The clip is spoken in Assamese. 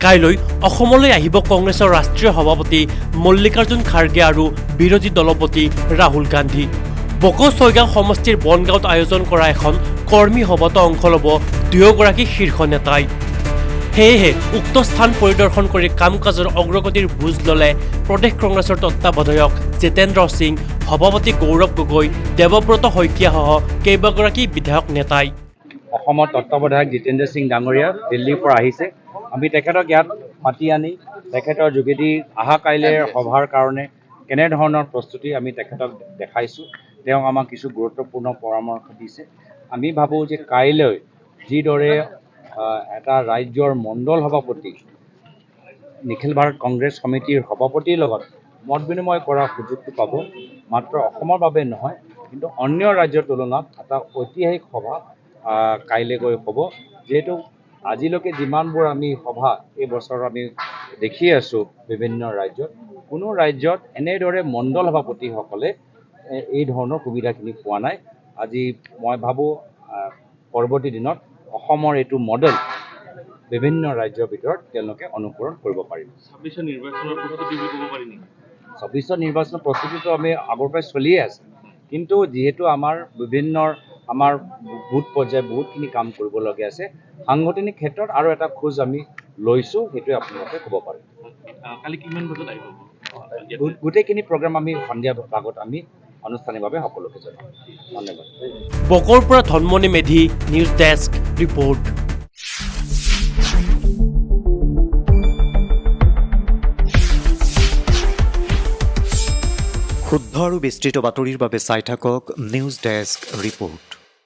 কাইলৈ অসমলৈ আহিব কংগ্ৰেছৰ ৰাষ্ট্ৰীয় সভাপতি মল্লিকাৰ্জুন খাৰ্গে আৰু বিৰোধী দলপতি ৰাহুল গান্ধী। বকো ছয়গাঁও সমষ্টিৰ বনগাঁৱত আয়োজন কৰা এখন কৰ্মী সভাত অংশ ল'ব দুয়োগৰাকী শীৰ্ষ নেতাই। সেয়েহে উক্ত স্থান পৰিদৰ্শন কৰি কাম কাজৰ অগ্ৰগতিৰ বুজ ল'লে প্ৰদেশ কংগ্ৰেছৰ তত্ত্বাৱধায়ক জিতেন্দ্ৰ সিং, সভাপতি গৌৰৱ গগৈ, দেৱব্ৰত শইকীয়াসহ কেইবাগৰাকী বিধায়ক নেতাই। অসমৰ তত্ত্বাৱধায়ক জিতেন্দ্ৰ সিং ডাঙৰীয়া দিল্লীৰ পৰা আহিছে। আমি তেখেতক ইয়াত মাতি আনি তেখেতৰ যোগেদি অহা কাইলৈৰ সভাৰ কাৰণে কেনেধৰণৰ প্ৰস্তুতি আমি তেখেতক দেখাইছোঁ। তেওঁ আমাক কিছু গুৰুত্বপূৰ্ণ পৰামৰ্শ দিছে। আমি ভাবোঁ যে কাইলৈ যিদৰে এটা ৰাজ্যৰ মণ্ডল সভাপতি নিখিল ভাৰত কংগ্ৰেছ সমিতিৰ সভাপতিৰ লগত মত বিনিময় কৰাৰ সুযোগটো পাব, মাত্ৰ অসমৰ বাবে নহয় কিন্তু অন্য ৰাজ্যৰ তুলনাত এটা ঐতিহাসিক সভা কাইলৈকৈ হ'ব। যিহেতু আজিলৈকে যিমানবোৰ আমি সভা এই বছৰ আমি দেখি আছোঁ বিভিন্ন ৰাজ্যত, কোনো ৰাজ্যত এনেদৰে মণ্ডল সভাপতিসকলে এই ধৰণৰ সুবিধাখিনি পোৱা নাই। আজি মই ভাবোঁ পৰৱৰ্তী দিনত অসমৰ এইটো মডেল বিভিন্ন ৰাজ্যৰ ভিতৰত তেওঁলোকে অনুকৰণ কৰিব পাৰিব। 26 নিৰ্বাচনৰ প্ৰস্তুতি ক'ব পাৰি নেকি? 26 নিৰ্বাচনৰ প্ৰস্তুতিটো আমি আগৰ পৰাই চলিয়ে আছে, কিন্তু যিহেতু আমাৰ বুথ পৰ্যায়ে বহুতখিনি কাম কৰিবলগীয়া আছে, সাংগঠনিক ক্ষেত্ৰত আৰু এটা খোজ আমি লৈছোঁ, সেইটোৱে আপোনালোকে ক'ব পাৰে। কালি কিমান বজাত আহিব? গোটেইখিনি প্ৰগ্ৰাম আমি সন্ধিয়া ভাগত আমি আনুষ্ঠানিকভাৱে সকলোকে জনাম। ধন্যবাদ। বকৰ পৰা Dhanmoni Medhi, news desk report. শুদ্ধ আৰু বিস্তৃত বাতৰিৰ বাবে চাই থাকক নিউজ ডেস্ক ৰিপৰ্ট।